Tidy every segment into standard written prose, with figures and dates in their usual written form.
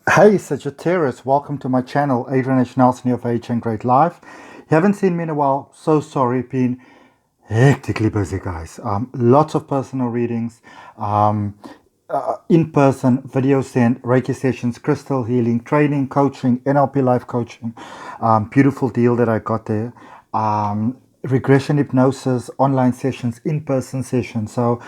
Hey Sagittarius, welcome to my channel, Adrian H of ahngreatlife. You haven't seen me in a while, so sorry, been hectically busy guys. Lots of personal readings, in-person video sent, Reiki sessions, crystal healing, training, coaching, NLP life coaching. Beautiful deal that I got there. Regression hypnosis, online sessions, in-person sessions. So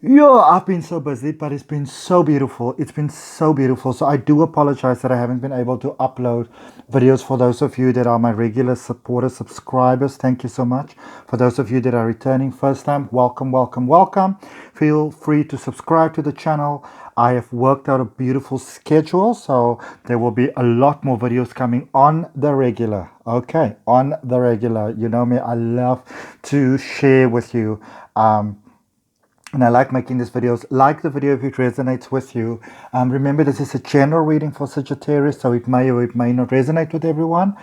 yeah, I've been so busy, but it's been so beautiful. It's been so beautiful. So I do apologize that I haven't been able to upload videos for those of you that are my regular supporters, subscribers. Thank you so much. For those of you that are returning first time, welcome, welcome, welcome. Feel free to subscribe to the channel. I have worked out a beautiful schedule, so there will be a lot more videos coming on the regular. Okay, on the regular. You know me, I love to share with you. And I like making these videos. Like the video if it resonates with you. Remember, this is a general reading for Sagittarius, so it may or it may not resonate with everyone.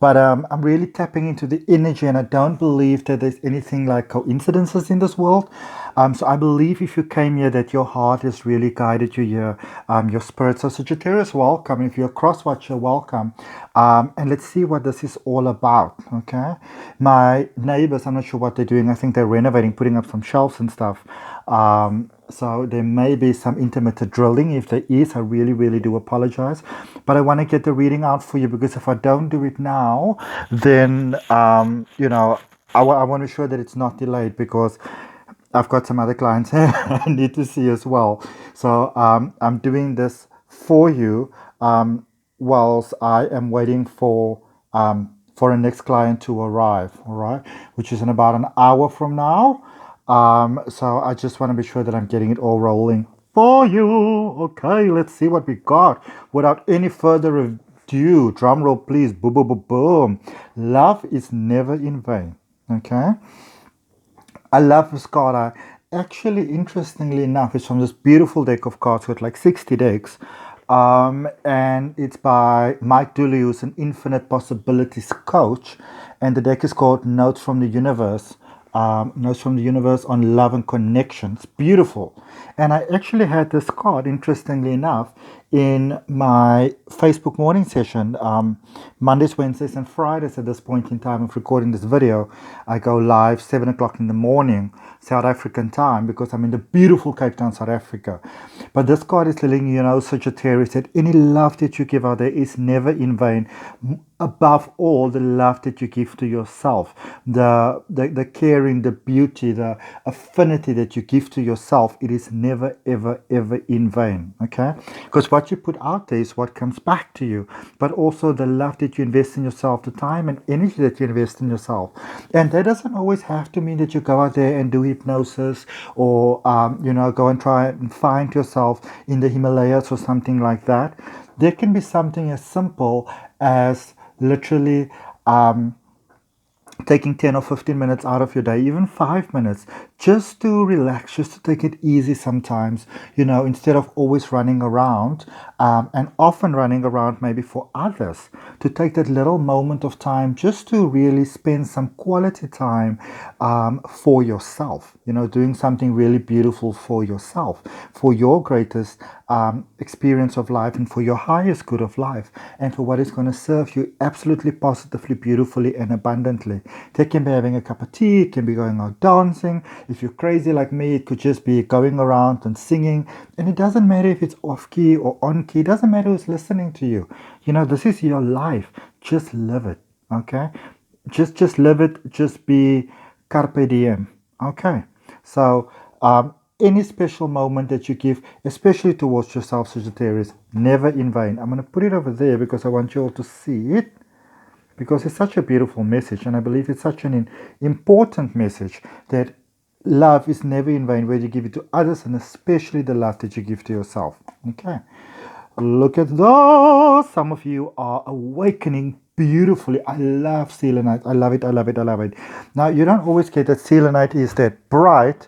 But I'm really tapping into the energy, and I don't believe that there's anything like coincidences in this world. So I believe if you came here, that your heart has really guided you here. Your spirit. So Sagittarius, welcome. If you're a cross watcher, welcome. And let's see what this is all about. Okay. My neighbors, I'm not sure what they're doing. I think they're renovating, putting up some shelves and stuff. So there may be some intermittent drilling. If there is, I really, really do apologize. But I want to get the reading out for you, because if I don't do it now, then, I want to be sure that it's not delayed, because I've got some other clients I need to see as well. So I'm doing this for you whilst I am waiting for a next client to arrive, all right, which is in about an hour from now. So I just want to be sure that I'm getting it all rolling for you. Okay, let's see what we got. Without any further ado, drum roll please. Boom, boom, boom, boom. Love is never in vain. Okay. I love this card. Actually, interestingly enough, it's from this beautiful deck of cards with like 60 decks. And it's by Mike Dooley, who's an infinite possibilities coach. And the deck is called Notes from the Universe. Notes from the Universe on Love and Connection. It's beautiful. And I actually had this card, interestingly enough, in my Facebook morning session, Mondays, Wednesdays, and Fridays. At this point in time of recording this video, I go live 7 o'clock in the morning, South African time, because I'm in the beautiful Cape Town, South Africa. But this card is telling you, Sagittarius, that any love that you give out there is never in vain. Above all, the love that you give to yourself, the caring, the beauty, the affinity that you give to yourself, it is never, ever, ever in vain. Okay? Because what you put out there is what comes back to you. But also the love that you invest in yourself, the time and energy that you invest in yourself. And that doesn't always have to mean that you go out there and do hypnosis, or go and try and find yourself in the Himalayas or something like that. There can be something as simple as literally taking 10 or 15 minutes out of your day, even 5 minutes, just to relax, just to take it easy sometimes, instead of always running around, and often running around maybe for others, to take that little moment of time just to really spend some quality time for yourself, doing something really beautiful for yourself, for your greatest experience of life, and for your highest good of life, and for what is going to serve you absolutely positively, beautifully, and abundantly. They can be having a cup of tea, it can be going out dancing. If you're crazy like me, it could just be going around and singing. And it doesn't matter if it's off key or on key, it doesn't matter who's listening to you. This is your life. Just live it. Okay? Just live it. Just be carpe diem. Okay. So any special moment that you give, especially towards yourself, Sagittarius, never in vain. I'm going to put it over there because I want you all to see it, because it's such a beautiful message, and I believe it's such an important message, that love is never in vain, whether you give it to others, and especially the love that you give to yourself. Okay, look at those. Some of you are awakening beautifully. I love selenite. I love it. I love it. I love it. Now, you don't always get that selenite is that bright.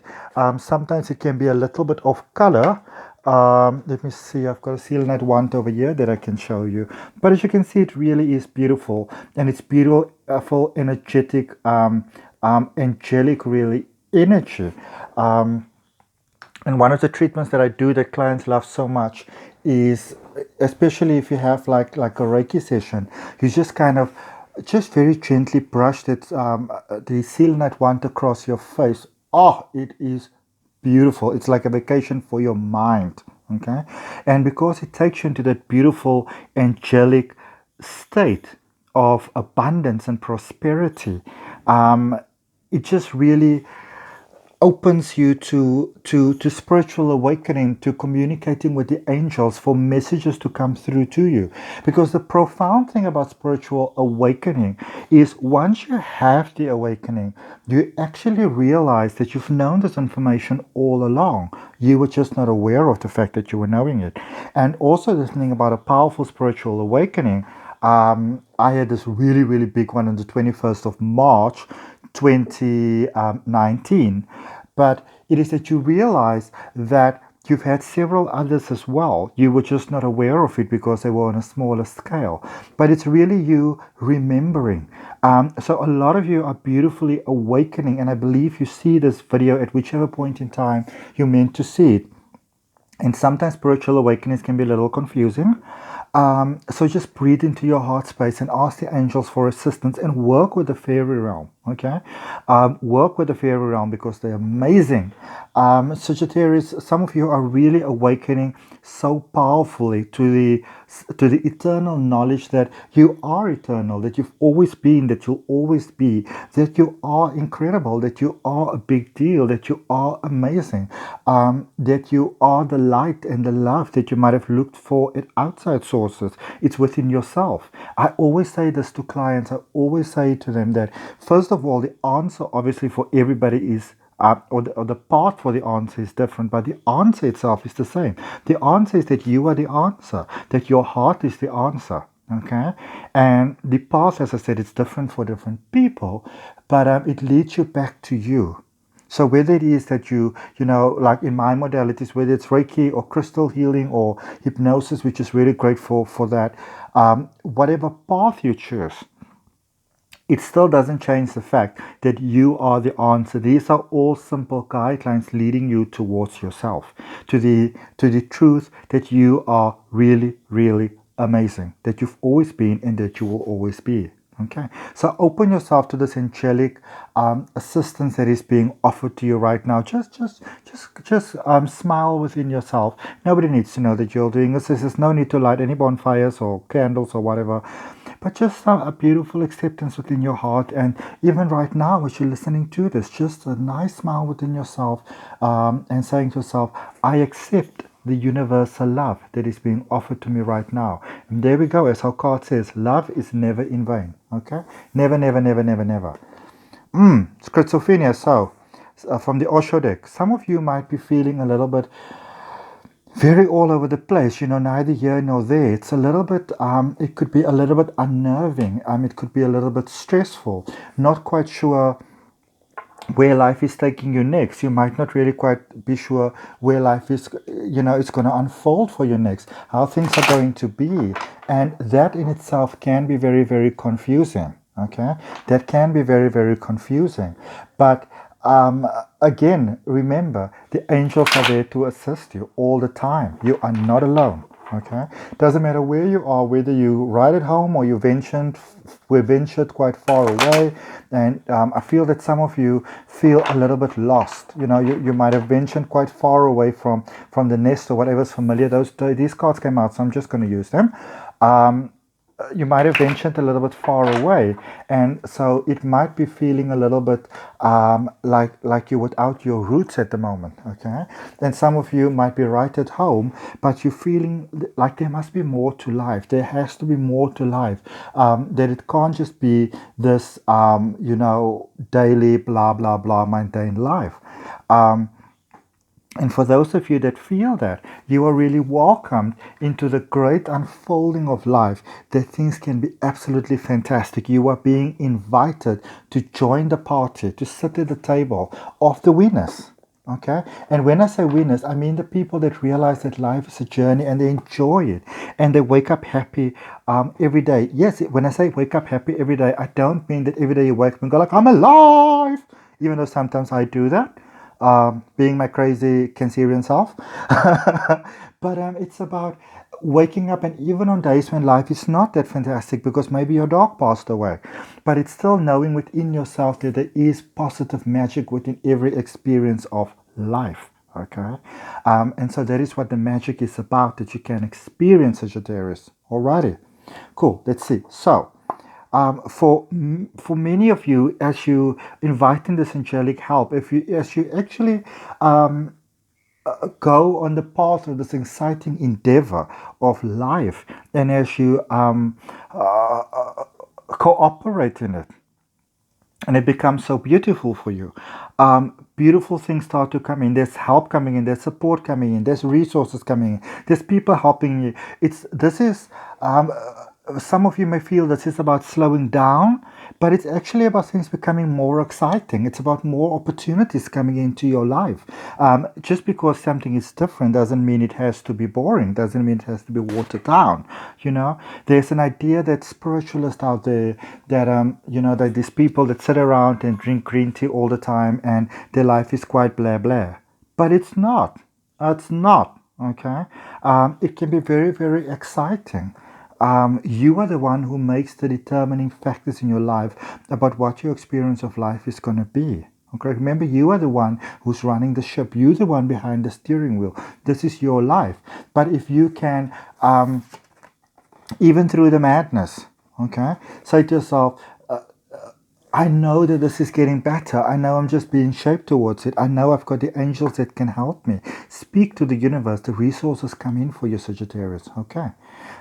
Sometimes it can be a little bit off color. Let me see, I've got a selenite wand over here that I can show you. But as you can see, it really is beautiful. And it's beautiful, energetic, angelic, really, energy. And one of the treatments that I do that clients love so much is especially if you have like a Reiki session, you just kind of just very gently brush the selenite wand across your face. Oh, it is beautiful. It's like a vacation for your mind. Okay, and because it takes you into that beautiful angelic state of abundance and prosperity, um, it just really opens you to spiritual awakening, to communicating with the angels for messages to come through to you. Because the profound thing about spiritual awakening is once you have the awakening, you actually realize that you've known this information all along. You were just not aware of the fact that you were knowing it. And also this thing about a powerful spiritual awakening, I had this really, really big one on the 21st of March 2019. But it is that you realize that you've had several others as well. You were just not aware of it because they were on a smaller scale. But it's really you remembering. So a lot of you are beautifully awakening, and I believe you see this video at whichever point in time you're meant to see it. And sometimes spiritual awakenings can be a little confusing. So just breathe into your heart space and ask the angels for assistance and work with the fairy realm. Okay, work with the fairy realm because they're amazing. Sagittarius, some of you are really awakening so powerfully to the eternal knowledge that you are eternal, that you've always been, that you'll always be, that you are incredible, that you are a big deal, that you are amazing, that you are the light and the love that you might have looked for at outside sources. It's within yourself. I always say this to clients. I always say to them that, first of all, the answer obviously for everybody is or the path for the answer is different, but the answer itself is the same. The answer is that you are the answer, that your heart is the answer. Okay, and the path, as I said, it's different for different people, but it leads you back to you. So whether it is that you know, like in my modalities, whether it's Reiki or crystal healing or hypnosis, which is really great for that, whatever path you choose, it still doesn't change the fact that you are the answer. These are all simple guidelines leading you towards yourself, to the truth that you are really, really amazing, that you've always been and that you will always be. Okay, so open yourself to this angelic assistance that is being offered to you right now. Just smile within yourself. Nobody needs to know that you're doing this. There's no need to light any bonfires or candles or whatever. But just a beautiful acceptance within your heart. And even right now, as you're listening to this, just a nice smile within yourself and saying to yourself, I accept the universal love that is being offered to me right now. And there we go. As our card says, love is never in vain. Okay? Never, never, never, never, never. Schizophrenia. So, from the OSHO deck, some of you might be feeling a little bit very all over the place, you know, neither here nor there. It's a little bit, it could be a little bit unnerving. It could be a little bit stressful. Not quite sure where life is taking you next. You might not really quite be sure where life is, you know, it's going to unfold for you next, how things are going to be. And that in itself can be very, very confusing. Okay, that can be very, very confusing. But again, remember, the angels are there to assist you all the time. You are not alone. Okay, doesn't matter where you are, whether you right at home or you ventured quite far away. And I feel that some of you feel a little bit lost. You know, you might have ventured quite far away from the nest or whatever's familiar. These cards came out, so I'm just going to use them. You might have ventured a little bit far away, and so it might be feeling a little bit like you're without your roots at the moment. Okay, and some of you might be right at home, but you're feeling like there must be more to life. There has to be more to life. That it can't just be this you know, daily blah blah blah mundane life. And for those of you that feel that, you are really welcomed into the great unfolding of life, that things can be absolutely fantastic. You are being invited to join the party, to sit at the table of the winners. Okay? And when I say winners, I mean the people that realize that life is a journey and they enjoy it and they wake up happy every day. Yes, when I say wake up happy every day, I don't mean that every day you wake up and go like, I'm alive, even though sometimes I do that. Being my crazy Cancerian self. But it's about waking up, and even on days when life is not that fantastic because maybe your dog passed away, but it's still knowing within yourself that there is positive magic within every experience of life. Okay, and so that is what the magic is about, that you can experience, Sagittarius. Alrighty, cool. Let's see. So, for many of you, as you invite in this angelic help, if you as you actually go on the path of this exciting endeavor of life, and as you cooperate in it, and it becomes so beautiful for you. Beautiful things start to come in. There's help coming in. There's support coming in. There's resources coming in. There's people helping you. This is some of you may feel this is about slowing down, but it's actually about things becoming more exciting. It's about more opportunities coming into your life. Just because something is different doesn't mean it has to be boring, doesn't mean it has to be watered down. There's an idea that spiritualists out there that, that these people that sit around and drink green tea all the time and their life is quite blah blah. But it's not. It's not. Okay? It can be very, very exciting. You are the one who makes the determining factors in your life about what your experience of life is going to be. Okay, remember, you are the one who's running the ship. You're the one behind the steering wheel. This is your life. But if you can, even through the madness, okay, say to yourself, I know that this is getting better. I know I'm just being shaped towards it. I know I've got the angels that can help me. Speak to the universe. The resources come in for you, Sagittarius. Okay.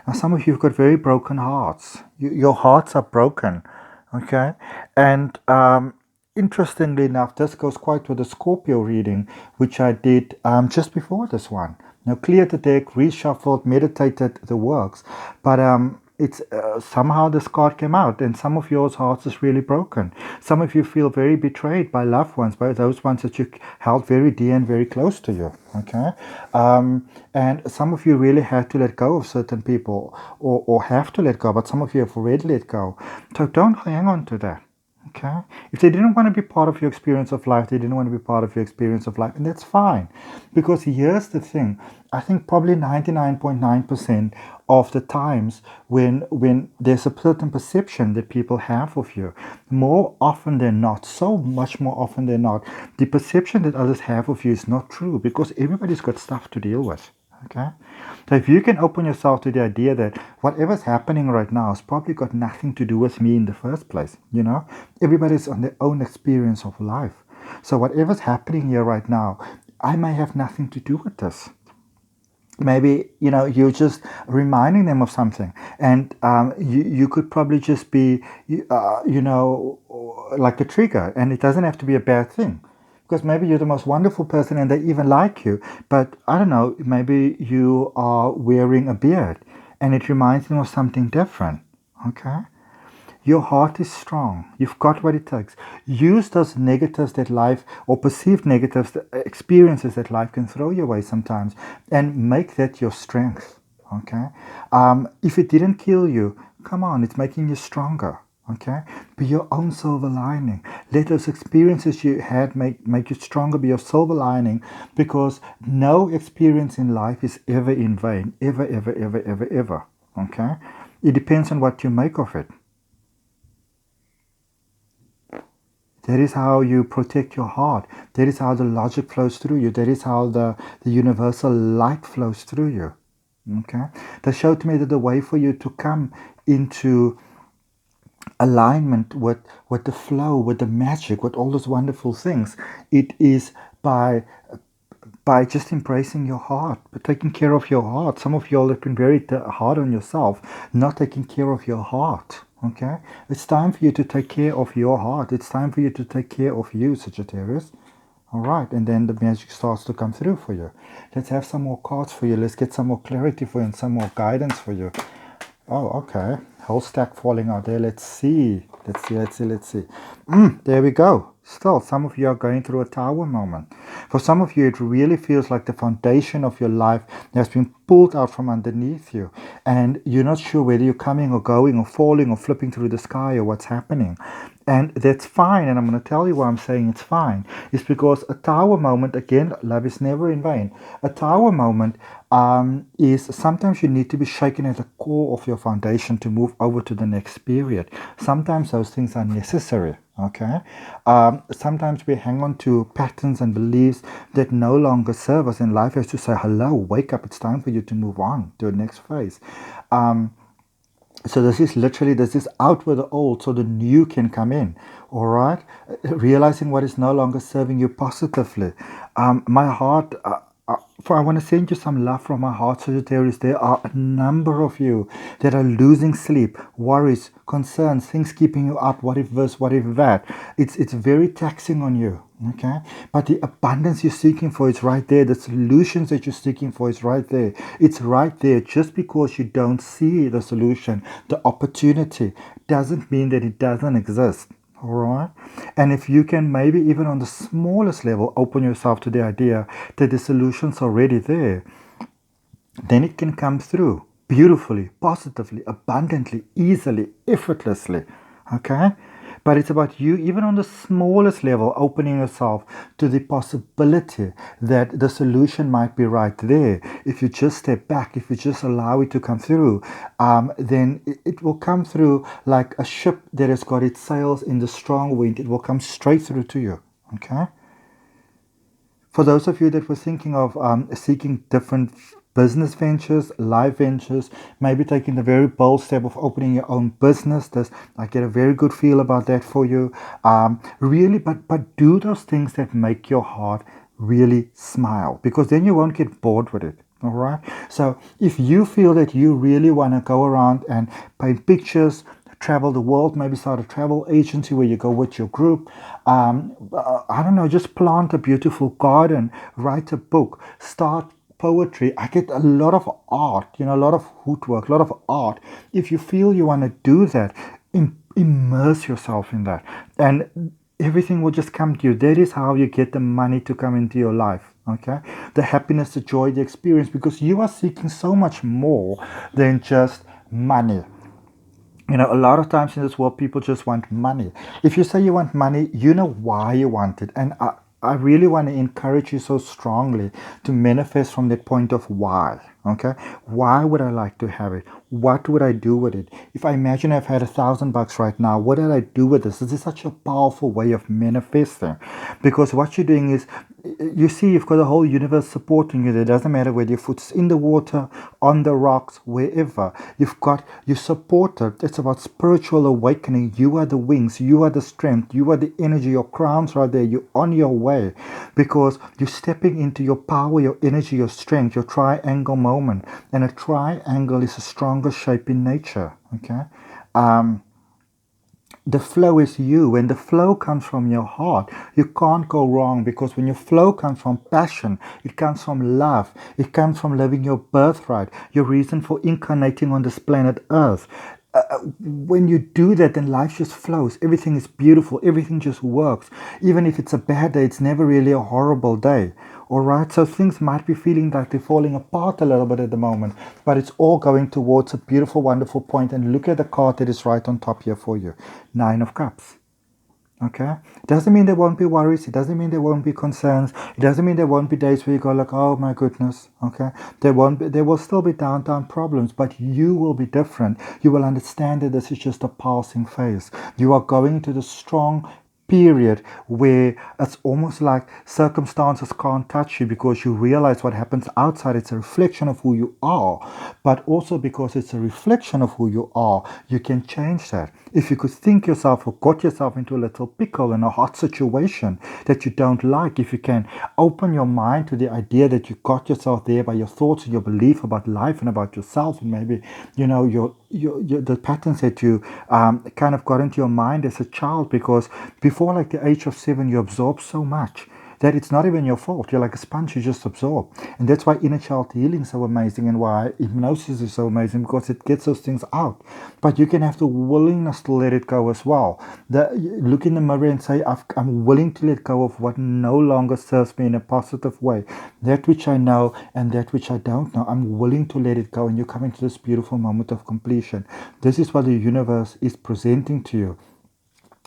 Now, some of you have got very broken hearts. Your hearts are broken. Okay. And interestingly enough, this goes quite with the Scorpio reading, which I did just before this one. Now, cleared the deck, reshuffled, meditated the works. But it's somehow this card came out, and some of your hearts is really broken. Some of you feel very betrayed by loved ones, by those ones that you held very dear and very close to you. Okay, and some of you really had to let go of certain people, or have to let go, but some of you have already let go. So don't hang on to that. Okay, if they didn't want to be part of your experience of life, they didn't want to be part of your experience of life, and that's fine. Because here's the thing, I think probably 99.9% of the times when there's a certain perception that people have of you, more often than not, so much more often than not, the perception that others have of you is not true, because everybody's got stuff to deal with. Okay, so if you can open yourself to the idea that whatever's happening right now has probably got nothing to do with me in the first place, everybody's on their own experience of life. So whatever's happening here right now, I may have nothing to do with this. Maybe you're just reminding them of something, and you could probably just be like a trigger, and it doesn't have to be a bad thing. Because maybe you're the most wonderful person and they even like you. But I don't know, maybe you are wearing a beard and it reminds them of something different. Okay? Your heart is strong. You've got what it takes. Use those negatives that life, or perceived negatives, experiences that life can throw your way sometimes, and make that your strength. Okay? If it didn't kill you, come on, it's making you stronger. Okay, be your own silver lining. Let those experiences you had make you stronger. Be your silver lining, because no experience in life is ever in vain. Ever, ever, ever, ever, ever. Okay, it depends on what you make of it. That is how you protect your heart. That is how the logic flows through you. That is how the universal light flows through you. Okay, that showed me that the way for you to come into alignment with the flow, with the magic, with all those wonderful things, it is by just embracing your heart, by taking care of your heart. Some of you all have been very hard on yourself, not taking care of your heart. Okay, it's time for you to take care of your heart. It's time for you to take care of you, Sagittarius. All right, and then the magic starts to come through for you. Let's have some more cards for you. Let's get some more clarity for you and some more guidance for you. Oh, okay. Whole stack falling out there. Let's see. There we go. Still, some of you are going through a tower moment. For some of you, it really feels like the foundation of your life has been pulled out from underneath you. And you're not sure whether you're coming or going or falling or flipping through the sky or what's happening. And that's fine. And I'm going to tell you why I'm saying it's fine. It's because a tower moment, again, love is never in vain. A tower moment is sometimes you need to be shaken at the core of your foundation to move over to the next period. Sometimes those things are necessary. Okay. Sometimes we hang on to patterns and beliefs that no longer serve us, and life has to say, hello, wake up, it's time for you to move on to the next phase. So this is literally, this is out with the old so the new can come in. All right. Realizing what is no longer serving you positively. My heart, I want to send you some love from my heart, Sagittarius. There are a number of you that are losing sleep, worries, concerns, things keeping you up. What if this, what if that? It's very taxing on you. Okay, but the abundance you're seeking for is right there. The solutions that you're seeking for is right there. It's right there. Just because you don't see the solution, the opportunity, doesn't mean that it doesn't exist. All right. And if you can maybe even on the smallest level open yourself to the idea that the solution's already there, then it can come through beautifully, positively, abundantly, easily, effortlessly. Okay? But it's about you, even on the smallest level, opening yourself to the possibility that the solution might be right there. If you just step back, if you just allow it to come through, then it will come through like a ship that has got its sails in the strong wind. It will come straight through to you. Okay? For those of you that were thinking of seeking different business ventures, life ventures, maybe taking the very bold step of opening your own business, I get a very good feel about that for you. Really, but do those things that make your heart really smile, because then you won't get bored with it. All right. So if you feel that you really want to go around and paint pictures, travel the world, maybe start a travel agency where you go with your group. I don't know, just plant a beautiful garden, write a book, start poetry. I get a lot of art, a lot of woodwork, a lot of art. If you feel you want to do that, immerse yourself in that, and everything will just come to you. That is how you get the money to come into your life. Okay, the happiness, the joy, the experience, because you are seeking so much more than just money. A lot of times in this world, people just want money. If you say you want money, you know why you want it. And I really want to encourage you so strongly to manifest from that point of why. Okay? Why would I like to have it? What would I do with it? If I imagine I've had $1,000 right now, what did I do with this? This is such a powerful way of manifesting. Because what you're doing is, you see, you've got the whole universe supporting you. It doesn't matter whether your foot's in the water, on the rocks, wherever. You're supported. It's about spiritual awakening. You are the wings. You are the strength. You are the energy. Your crown's right there. You're on your way, because you're stepping into your power, your energy, your strength, your triangle moment. And a triangle is a stronger shape in nature. Okay. The flow is you. When the flow comes from your heart, you can't go wrong, because when your flow comes from passion, it comes from love, it comes from living your birthright, your reason for incarnating on this planet Earth. When you do that, then life just flows. Everything is beautiful. Everything just works. Even if it's a bad day, it's never really a horrible day. All right. So things might be feeling like they're falling apart a little bit at the moment, but it's all going towards a beautiful, wonderful point. And look at the card that is right on top here for you. 9 of Cups. Okay, it doesn't mean there won't be worries. It doesn't mean there won't be concerns. It doesn't mean there won't be days where you go like, oh my goodness. Okay, there will still be down problems, but you will be different. You will understand that this is just a passing phase. You are going into the strong period where it's almost like circumstances can't touch you, because you realize what happens outside, it's a reflection of who you are. But also because it's a reflection of who you are, you can change that. If you could think yourself or got yourself into a little pickle in a hot situation that you don't like, if you can open your mind to the idea that you got yourself there by your thoughts and your belief about life and about yourself, and maybe your the patterns that you kind of got into your mind as a child, because before like the age of 7 you absorb so much that it's not even your fault. You're like a sponge, you just absorb. And that's why inner child healing is so amazing, and why hypnosis is so amazing, because it gets those things out. But you can have the willingness to let it go as well. Look in the mirror and say, I'm willing to let go of what no longer serves me in a positive way. That which I know and that which I don't know, I'm willing to let it go. And you come into this beautiful moment of completion. This is what the universe is presenting to you.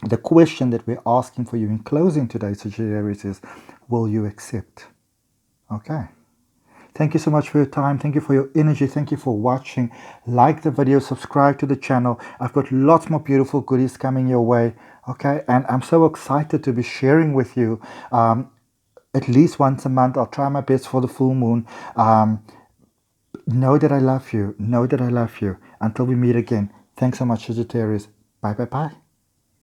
The question that we're asking for you in closing today, Sagittarius, is, will you accept? Okay. Thank you so much for your time. Thank you for your energy. Thank you for watching. Like the video, subscribe to the channel. I've got lots more beautiful goodies coming your way. Okay, and I'm so excited to be sharing with you at least once a month. I'll try my best for the full moon. Know that I love you. Know that I love you. Until we meet again. Thanks so much, Sagittarius. Bye, bye, bye.